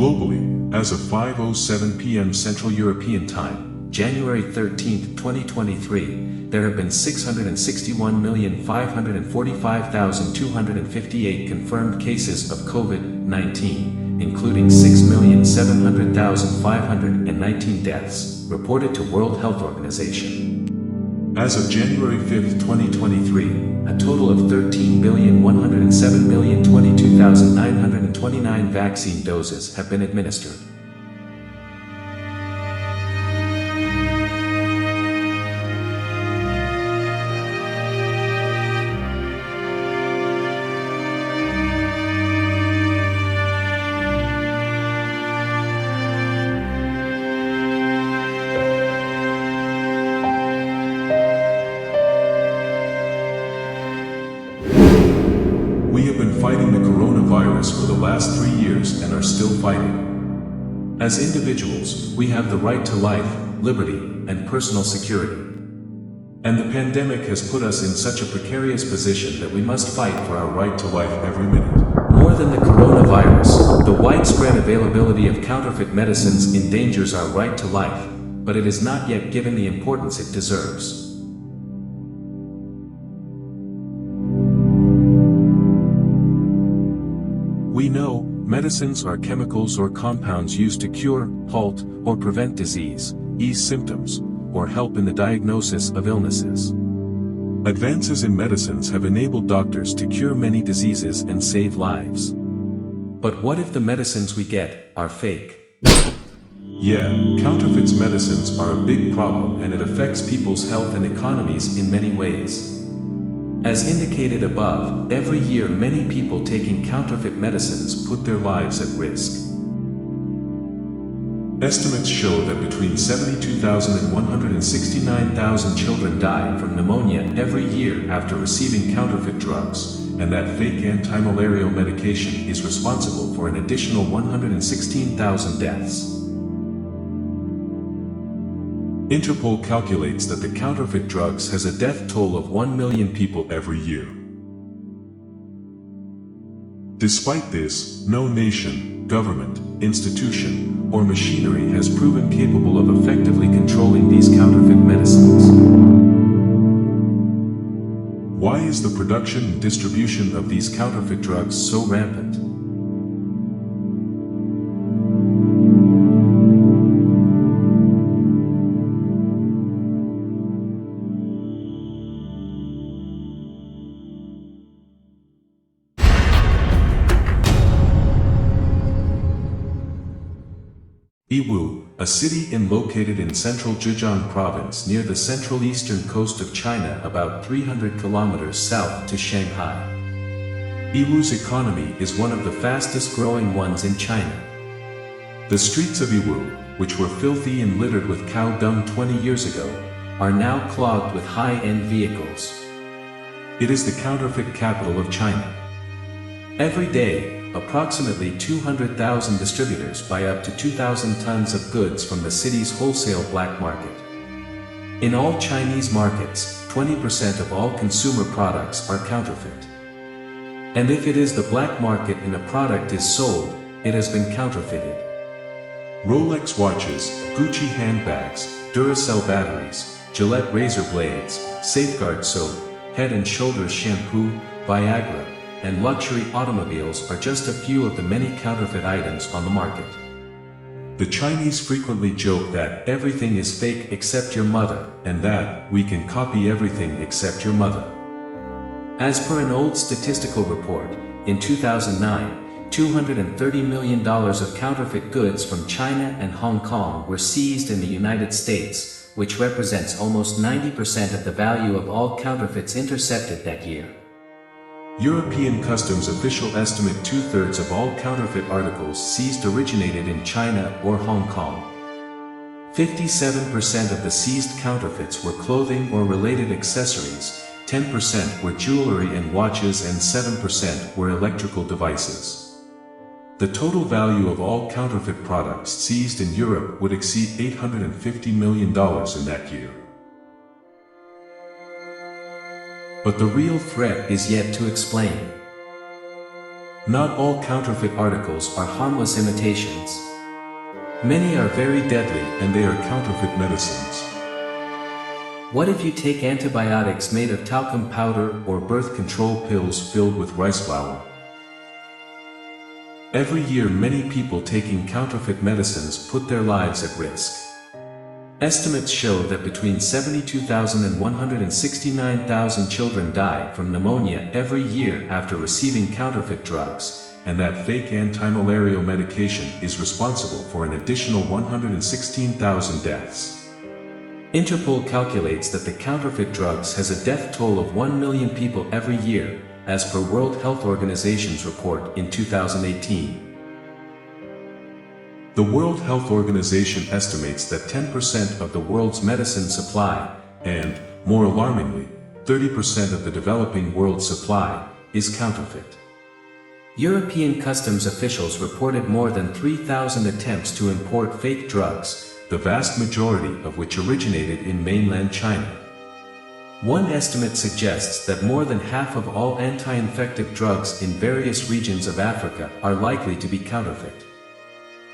Globally, as of 5:07 p.m. Central European Time, January 13, 2023, there have been 661,545,258 confirmed cases of COVID-19, including 6,700,519 deaths, reported to World Health Organization. As of January 5, 2023, a total of 13,107,022,929 vaccine doses have been administered. We have been fighting the coronavirus for the last 3 years and are still fighting. As individuals, we have the right to life, liberty, and personal security. And the pandemic has put us in such a precarious position that we must fight for our right to life every minute. More than the coronavirus, the widespread availability of counterfeit medicines endangers our right to life, but it is not yet given the importance it deserves. We know, medicines are chemicals or compounds used to cure, halt, or prevent disease, ease symptoms, or help in the diagnosis of illnesses. Advances in medicines have enabled doctors to cure many diseases and save lives. But what if the medicines we get are fake? Yeah, counterfeit medicines are a big problem and it affects people's health and economies in many ways. As indicated above, every year many people taking counterfeit medicines put their lives at risk. Estimates show that between 72,000 and 169,000 children die from pneumonia every year after receiving counterfeit drugs, and that fake anti-malarial medication is responsible for an additional 116,000 deaths. Interpol calculates that the counterfeit drugs has a death toll of 1 million people every year. Despite this, no nation, government, institution, or machinery has proven capable of effectively controlling these counterfeit medicines. Why is the production and distribution of these counterfeit drugs so rampant? Yiwu, a city located in central Zhejiang province near the central eastern coast of China about 300 kilometers south to Shanghai. Yiwu's economy is one of the fastest growing ones in China. The streets of Yiwu, which were filthy and littered with cow dung 20 years ago, are now clogged with high-end vehicles. It is the counterfeit capital of China. Every day, approximately 200,000 distributors buy up to 2,000 tons of goods from the city's wholesale black market. In all Chinese markets, 20% of all consumer products are counterfeit. And if it is the black market and a product is sold, it has been counterfeited. Rolex watches, Gucci handbags, Duracell batteries, Gillette razor blades, Safeguard soap, Head and Shoulders shampoo, Viagra, and luxury automobiles are just a few of the many counterfeit items on the market. The Chinese frequently joke that everything is fake except your mother, and that we can copy everything except your mother. As per an old statistical report, in 2009, $230 million of counterfeit goods from China and Hong Kong were seized in the United States, which represents almost 90% of the value of all counterfeits intercepted that year. European customs officials estimate 2/3 of all counterfeit articles seized originated in China or Hong Kong. 57% of the seized counterfeits were clothing or related accessories, 10% were jewelry and watches, and 7% were electrical devices. The total value of all counterfeit products seized in Europe would exceed $850 million in that year. But the real threat is yet to explain. Not all counterfeit articles are harmless imitations. Many are very deadly and they are counterfeit medicines. What if you take antibiotics made of talcum powder or birth control pills filled with rice flour? Every year many people taking counterfeit medicines put their lives at risk. Estimates show that between 72,000 and 169,000 children die from pneumonia every year after receiving counterfeit drugs, and that fake anti-malarial medication is responsible for an additional 116,000 deaths. Interpol calculates that the counterfeit drugs has a death toll of 1 million people every year, as per World Health Organization's report in 2018. The World Health Organization estimates that 10% of the world's medicine supply, and, more alarmingly, 30% of the developing world's supply, is counterfeit. European customs officials reported more than 3,000 attempts to import fake drugs, the vast majority of which originated in mainland China. One estimate suggests that more than half of all anti-infective drugs in various regions of Africa are likely to be counterfeit.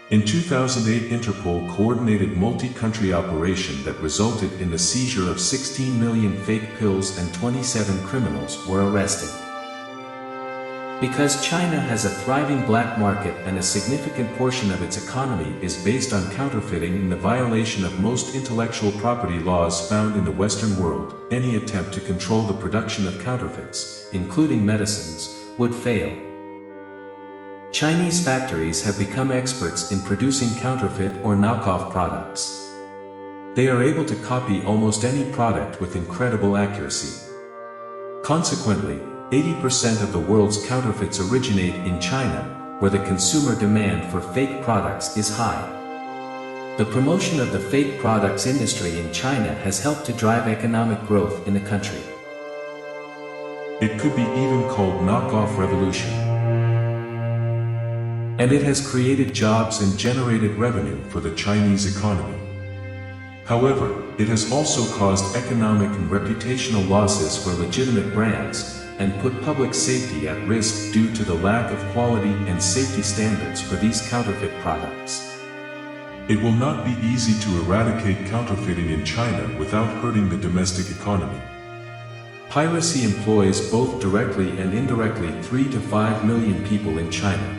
In 2008, Interpol coordinated multi-country operation that resulted in the seizure of 16 million fake pills and 27 criminals were arrested. Because China has a thriving black market and a significant portion of its economy is based on counterfeiting and the violation of most intellectual property laws found in the Western world, any attempt to control the production of counterfeits, including medicines, would fail. Chinese factories have become experts in producing counterfeit or knockoff products. They are able to copy almost any product with incredible accuracy. Consequently, 80% of the world's counterfeits originate in China, where the consumer demand for fake products is high. The promotion of the fake products industry in China has helped to drive economic growth in the country. It could be even called knockoff revolution. And it has created jobs and generated revenue for the Chinese economy. However, it has also caused economic and reputational losses for legitimate brands, and put public safety at risk due to the lack of quality and safety standards for these counterfeit products. It will not be easy to eradicate counterfeiting in China without hurting the domestic economy. Piracy employs both directly and indirectly 3 to 5 million people in China.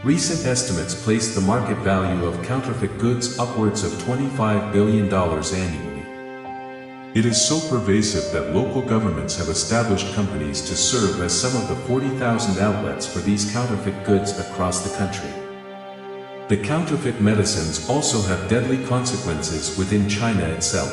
Recent estimates place the market value of counterfeit goods upwards of $25 billion annually. It is so pervasive that local governments have established companies to serve as some of the 40,000 outlets for these counterfeit goods across the country. The counterfeit medicines also have deadly consequences within China itself.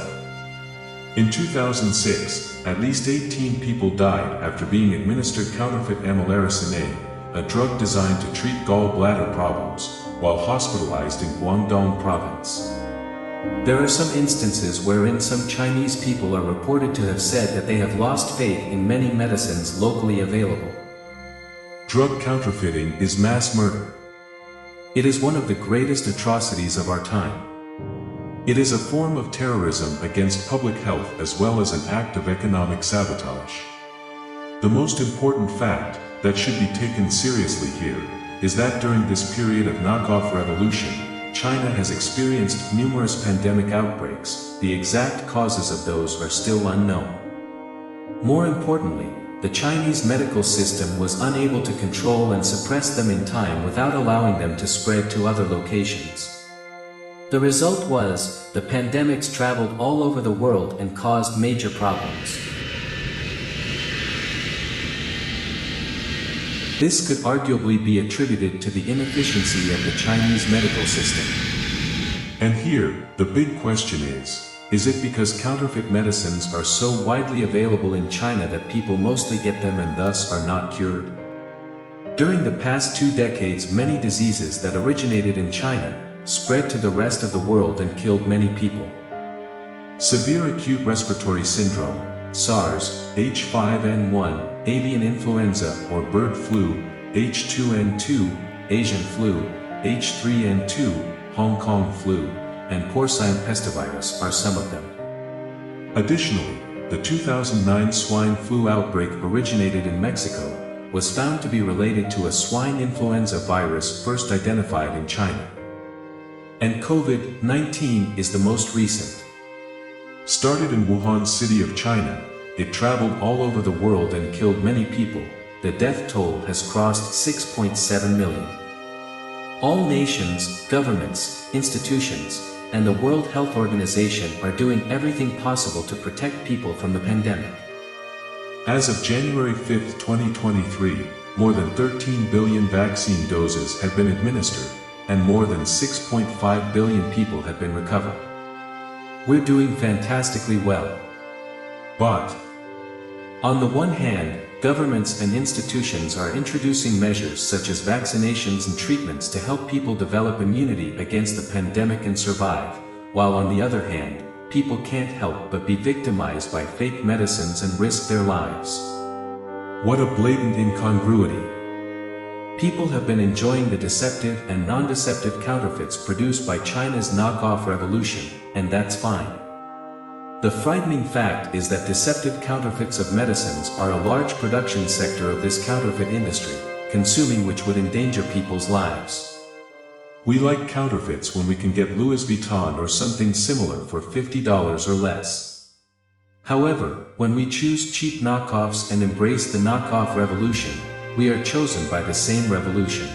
In 2006, at least 18 people died after being administered counterfeit amilaracenate, a drug designed to treat gallbladder problems, while hospitalized in Guangdong province. There are some instances wherein some Chinese people are reported to have said that they have lost faith in many medicines locally available. Drug counterfeiting is mass murder. It is one of the greatest atrocities of our time. It is a form of terrorism against public health as well as an act of economic sabotage. The most important fact that should be taken seriously here is that during this period of knockoff revolution, China has experienced numerous pandemic outbreaks. The exact causes of those are still unknown. More importantly, the Chinese medical system was unable to control and suppress them in time without allowing them to spread to other locations. The result was, the pandemics traveled all over the world and caused major problems. This could arguably be attributed to the inefficiency of the Chinese medical system. And here, the big question is it because counterfeit medicines are so widely available in China that people mostly get them and thus are not cured? During the past 2 decades, many diseases that originated in China spread to the rest of the world and killed many people. Severe acute respiratory syndrome, SARS, H5N1, avian influenza or bird flu, H2N2, Asian flu, H3N2, Hong Kong flu, and porcine pestivirus are some of them. Additionally, the 2009 swine flu outbreak originated in Mexico, was found to be related to a swine influenza virus first identified in China. And COVID-19 is the most recent. Started in Wuhan city of China, it traveled all over the world and killed many people. The death toll has crossed 6.7 million. All nations, governments, institutions, and the World Health Organization are doing everything possible to protect people from the pandemic. As of January 5, 2023, more than 13 billion vaccine doses have been administered, and more than 6.5 billion people have been recovered. We're doing fantastically well. But, on the one hand, governments and institutions are introducing measures such as vaccinations and treatments to help people develop immunity against the pandemic and survive, while on the other hand, people can't help but be victimized by fake medicines and risk their lives. What a blatant incongruity. People have been enjoying the deceptive and non-deceptive counterfeits produced by China's knockoff revolution, and that's fine. The frightening fact is that deceptive counterfeits of medicines are a large production sector of this counterfeit industry, consuming which would endanger people's lives. We like counterfeits when we can get Louis Vuitton or something similar for $50 or less. However, when we choose cheap knockoffs and embrace the knockoff revolution, we are chosen by the same revolution.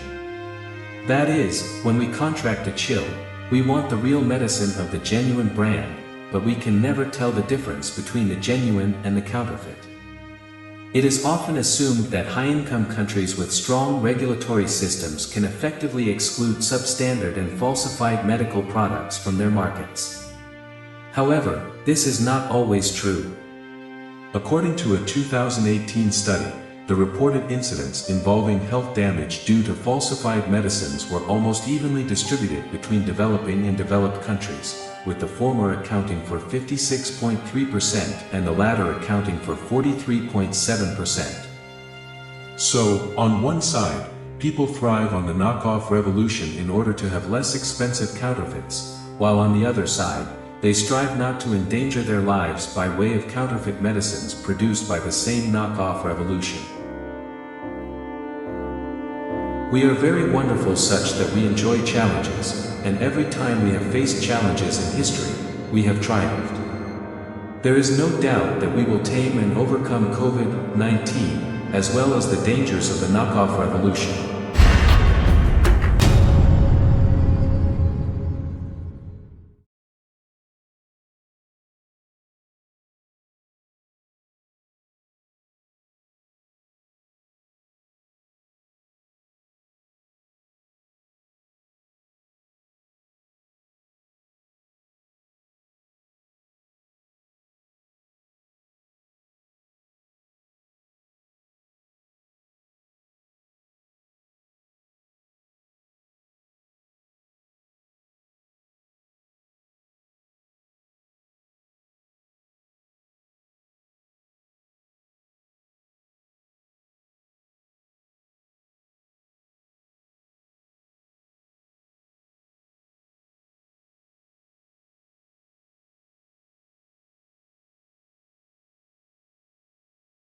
That is, when we contract a chill, we want the real medicine of the genuine brand, but we can never tell the difference between the genuine and the counterfeit. It is often assumed that high-income countries with strong regulatory systems can effectively exclude substandard and falsified medical products from their markets. However, this is not always true. According to a 2018 study, the reported incidents involving health damage due to falsified medicines were almost evenly distributed between developing and developed countries, with the former accounting for 56.3% and the latter accounting for 43.7%. So, on one side, people thrive on the knockoff revolution in order to have less expensive counterfeits, while on the other side, they strive not to endanger their lives by way of counterfeit medicines produced by the same knockoff revolution. We are very wonderful such that we enjoy challenges, and every time we have faced challenges in history, we have triumphed. There is no doubt that we will tame and overcome COVID-19, as well as the dangers of the knockoff revolution.